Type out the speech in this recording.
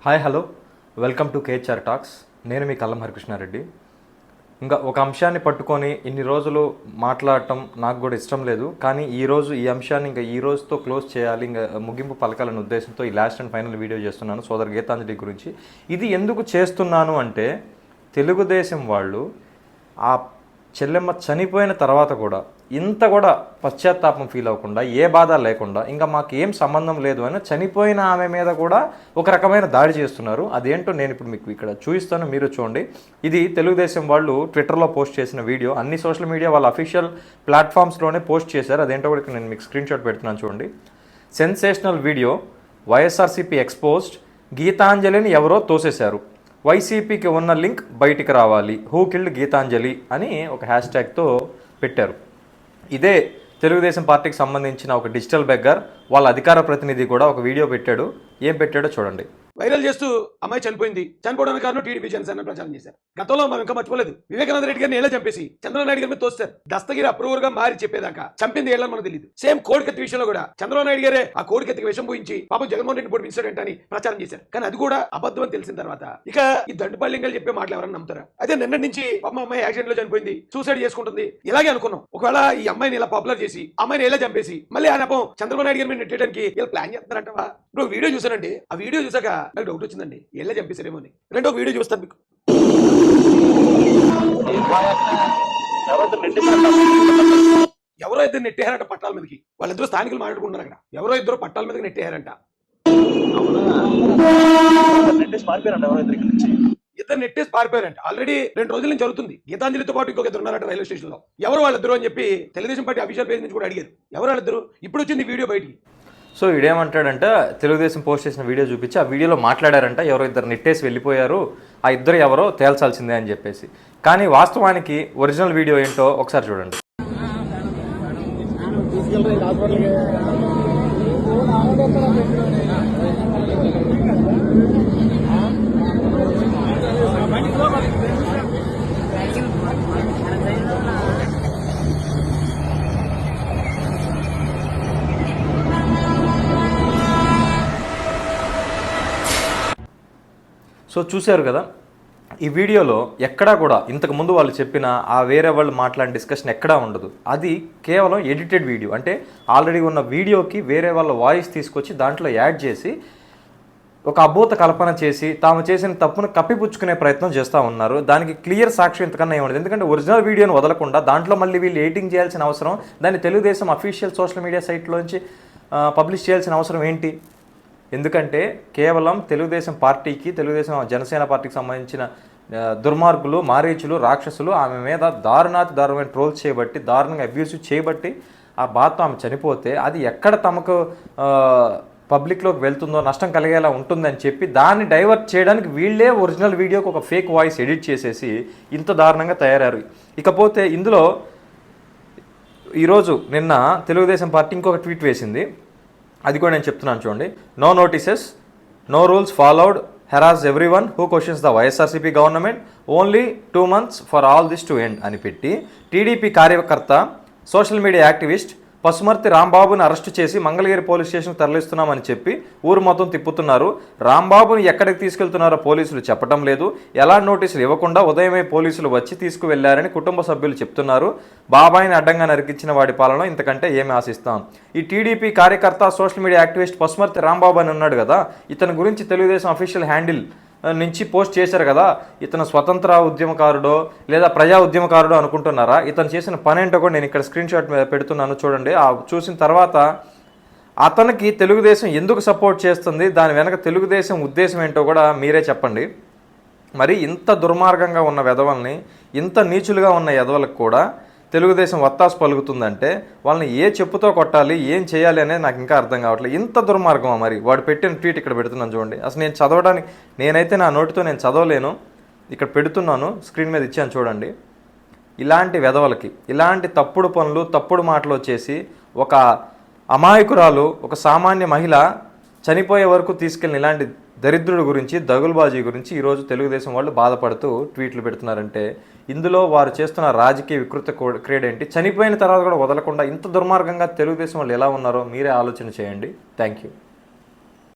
Hi hello welcome to KHR talks. నేను మీ కల్లం హరికృష్ణారెడ్డి. ఇంకా ఒక అంశాన్ని పట్టుకొని ఇన్ని రోజులు మాట్లాడటం నాకు కూడా ఇష్టం లేదు. కానీ ఈరోజు ఈ అంశాన్ని ఇంకా ఈ రోజుతో క్లోజ్ చేయాలి, ఇంకా ముగింపు పలకాలనే ఉద్దేశంతో ఈ లాస్ట్ అండ్ ఫైనల్ వీడియో చేస్తున్నాను సోదరు గీతాంజలి గురించి. ఇది ఎందుకు చేస్తున్నాను అంటే, తెలుగుదేశం వాళ్ళు ఆ చెల్లెమ్మ చనిపోయిన తర్వాత కూడా ఇంత కూడా పశ్చాత్తాపం ఫీల్ అవ్వకుండా, ఏ బాధ లేకుండా, ఇంకా మాకు ఏం సంబంధం లేదు అని చనిపోయిన ఆమె మీద కూడా ఒక రకమైన దాడి చేస్తున్నారు. అదేంటో నేను ఇప్పుడు మీకు ఇక్కడ చూపిస్తాను, మీరు చూడండి. ఇది తెలుగుదేశం వాళ్ళు ట్విట్టర్లో పోస్ట్ చేసిన వీడియో. అన్ని సోషల్ మీడియా వాళ్ళ అఫీషియల్ ప్లాట్ఫామ్స్లోనే పోస్ట్ చేశారు. అదేంటో కూడా నేను మీకు స్క్రీన్ షాట్ పెడుతున్నాను చూడండి. సెన్సేషనల్ వీడియో, వైఎస్ఆర్సీపీ ఎక్స్పోజ్డ్, గీతాంజలిని ఎవరో తోసేశారు, వైసీపీకి ఉన్న లింక్ బయటికి రావాలి, హూ కిల్డ్ గీతాంజలి అని ఒక హ్యాష్ ట్యాగ్తో పెట్టారు. ఇదే తెలుగుదేశం పార్టీకి సంబంధించిన ఒక డిజిటల్ బెగ్గర్ వాళ్ళ అధికార ప్రతినిధి కూడా ఒక వీడియో పెట్టాడు. ఏం పెట్టాడో చూడండి. వైరల్ చేస్తూ అమ్మాయి చనిపోయింది, చనిపోవడానికి కారణం టీడీపీ జనసేన ప్రచారం చేశారు. గతంలో మనం ఇంకా మర్చిపోలేదు, వివేకానంద రెడ్డి గారిని ఎలా చంపేసి చంద్రబాబు నాయుడు గారి మీద తోస్తారు. దస్తగిరి అప్రూవర్ గా మారి చెప్పేదాకా చంపింది ఏళ్ళని మనకు తెలియదు. సేమ్ కోడికత్తి విషయంలో కూడా చంద్రబాబు నాయుడు గారే ఆ కోడికత్తికి విషం పోయించి పాపం జగన్మోహన్ రెడ్డి పొడిపించాడంట అని ప్రచారం చేశారు. కానీ అది కూడా అబద్ధం అని తెలిసిన తర్వాత ఇక ఈ దండుపల్లింగలు చెప్పే మాటలు ఎవరైనా నమ్ముతారా? అయితే నిన్న నుంచి పాపం అమ్మాయి యాక్సిడెంట్ లో చనిపోయింది, సూసైడ్ చేసుకుంటుంది, ఇలాగే అనుకున్నాం. ఒకవేళ ఈ అమ్మాయిని ఇలా పాపులర్ చేసి అమ్మాయిని ఎలా చంపేసి మళ్ళీ ఆ నెపం చంద్రబాబు నాయుడు గారి మీద నెట్టడానికి ఇలా ప్లాన్ చేస్తారంటవా? ఇప్పుడు వీడియో చూసానండి, ఆ వీడియో చూసాక నాకు డౌట్ వచ్చిందండి, ఎలా చంపేశారేమో అని. రెండో వీడియో చూస్తాను మీకు. ఎవరో ఇద్దరు నెట్టేయారంట పట్టాల మీదకి. వాళ్ళిద్దరు స్థానికులు మాట్లాడుకుంటున్నారు అక్కడ. ఎవరో ఇద్దరు పట్టాల మీదకి నెట్టేయారంట. ఇద్దరు నెట్టేసి పారిపోయారంట. ఆల్రెడీ 2 రోజుల నుంచి జరుగుతుంది. గీతాంజలితో పాటు ఇంకొక ఇద్దరు ఉన్నారంట రైల్వే స్టేషన్ లో. ఎవరు వాళ్ళిద్దరు అని చెప్పి తెలుగుదేశం పార్టీ అఫీషియల్ పేజ్ నుంచి కూడా అడిగారు, ఎవరు వాళ్ళిద్దరు. ఇప్పుడు వచ్చింది వీడియో బయటికి. సో ఇదేమంటాడంటే, తెలుగుదేశం పోస్ట్ చేసిన వీడియో చూపించి ఆ వీడియోలో మాట్లాడారంట, ఎవరో ఇద్దరు నెట్టేసి వెళ్ళిపోయారు, ఆ ఇద్దరు ఎవరో తేల్చాల్సిందే అని చెప్పేసి. కానీ వాస్తవానికి ఒరిజినల్ వీడియో ఏంటో ఒకసారి చూడండి. సో చూశారు కదా, ఈ వీడియోలో ఎక్కడా కూడా ఇంతకుముందు వాళ్ళు చెప్పిన ఆ వేరే వాళ్ళు మాట్లాడిన డిస్కషన్ ఎక్కడా ఉండదు. అది కేవలం ఎడిటెడ్ వీడియో. అంటే ఆల్రెడీ ఉన్న వీడియోకి వేరే వాళ్ళ వాయిస్ తీసుకొచ్చి దాంట్లో యాడ్ చేసి ఒక అభూత కల్పన చేసి తాము చేసిన తప్పును కప్పిపుచ్చుకునే ప్రయత్నం చేస్తూ ఉన్నారు. దానికి క్లియర్ సాక్ష్యం ఇంతకన్నా ఏముండదు. ఎందుకంటే ఒరిజినల్ వీడియోని వదలకుండా దాంట్లో మళ్ళీ వీళ్ళు ఎడిటింగ్ చేయాల్సిన అవసరం, దాన్ని తెలుగుదేశం అఫీషియల్ సోషల్ మీడియా సైట్లోంచి పబ్లిష్ చేయాల్సిన అవసరం ఏంటి? ఎందుకంటే కేవలం తెలుగుదేశం పార్టీకి, తెలుగుదేశం జనసేన పార్టీకి సంబంధించిన దుర్మార్గులు, మారీచులు, రాక్షసులు ఆమె మీద దారుణమైన ట్రోల్స్ చేయబట్టి, దారుణంగా అబ్యూసివ్ చేయబట్టి ఆ బాధతో ఆమె చనిపోతే అది ఎక్కడ తమకు పబ్లిక్లోకి వెళ్తుందో, నష్టం కలిగేలా ఉంటుందని చెప్పి దాన్ని డైవర్ట్ చేయడానికి వీళ్ళే ఒరిజినల్ వీడియోకి ఒక ఫేక్ వాయిస్ ఎడిట్ చేసేసి ఇంత దారుణంగా తయారయ్యారు. ఇకపోతే ఇందులో ఈరోజు నిన్న తెలుగుదేశం పార్టీ ఇంకొక ట్వీట్ వేసింది. అది కూడా నేను చెప్తున్నాను చూడండి. No notices, no rules followed, harass everyone who questions the YSRCP government, only 2 months for all this to end అని పెట్టి టీడీపీ కార్యకర్త, సోషల్ మీడియా యాక్టివిస్ట్ పసుమర్తి రాంబాబుని అరెస్టు చేసి మంగళగిరి పోలీస్ స్టేషన్కి తరలిస్తున్నామని చెప్పి ఊరు మొత్తం తిప్పుతున్నారు. రాంబాబుని ఎక్కడికి తీసుకెళ్తున్నారో పోలీసులు చెప్పడం లేదు. ఎలా నోటీసులు ఇవ్వకుండా ఉదయమే పోలీసులు వచ్చి తీసుకువెళ్లారని కుటుంబ సభ్యులు చెప్తున్నారు. బాబాయిని అడ్డంగా నరికించిన వాడి పాలన ఇంతకంటే ఏమి ఆశిస్తాం? ఈ టీడీపీ కార్యకర్త, social media activist Pasumarthi Rambabu అని ఉన్నాడు కదా, ఇతని గురించి తెలుగుదేశం అఫీషియల్ హ్యాండిల్ నుంచి పోస్ట్ చేశారు కదా, ఇతను స్వతంత్ర ఉద్యమకారుడో లేదా ప్రజా ఉద్యమకారుడో అనుకుంటున్నారా? ఇతను చేసిన పని ఏంటో కూడా నేను ఇక్కడ స్క్రీన్ షాట్ పెడుతున్నాను చూడండి. చూసిన తర్వాత అతనికి తెలుగుదేశం ఎందుకు సపోర్ట్ చేస్తుంది, దాని వెనక తెలుగుదేశం ఉద్దేశం ఏంటో కూడా మీరే చెప్పండి. మరి ఇంత దుర్మార్గంగా ఉన్న వెధవల్ని, ఇంత నీచులుగా ఉన్న ఎదవలకు కూడా తెలుగుదేశం వత్తాసు పలుకుతుందంటే వాళ్ళని ఏ చెప్పుతో కొట్టాలి, ఏం చేయాలి అనేది నాకు ఇంకా అర్థం కావట్లేదు. ఇంత దుర్మార్గమా? మరి వాడు పెట్టిన ట్వీట్ ఇక్కడ పెడుతున్నాను చూడండి. అసలు నేను చదవడానికి, నేనైతే నా నోటితో నేను చదవలేను, ఇక్కడ పెడుతున్నాను, స్క్రీన్ మీద ఇచ్చాను చూడండి. ఇలాంటి వెధవలకి, ఇలాంటి తప్పుడు పనులు, తప్పుడు మాటలు వచ్చేసి ఒక అమాయకురాలు, ఒక సామాన్య మహిళ చనిపోయే వరకు తీసుకెళ్ళిన ఇలాంటి దరిద్రుడి గురించి, దగులుబాజీ గురించి ఈరోజు తెలుగుదేశం వాళ్ళు బాధపడుతూ ట్వీట్లు పెడుతున్నారంటే ఇందులో వారు చేస్తున్న రాజకీయ వికృత క్రీడ ఏంటి? చనిపోయిన తర్వాత కూడా వదలకుండా ఇంత దుర్మార్గంగా తెలుగుదేశం వాళ్ళు ఎలా ఉన్నారో మీరే ఆలోచన చేయండి. Thank you.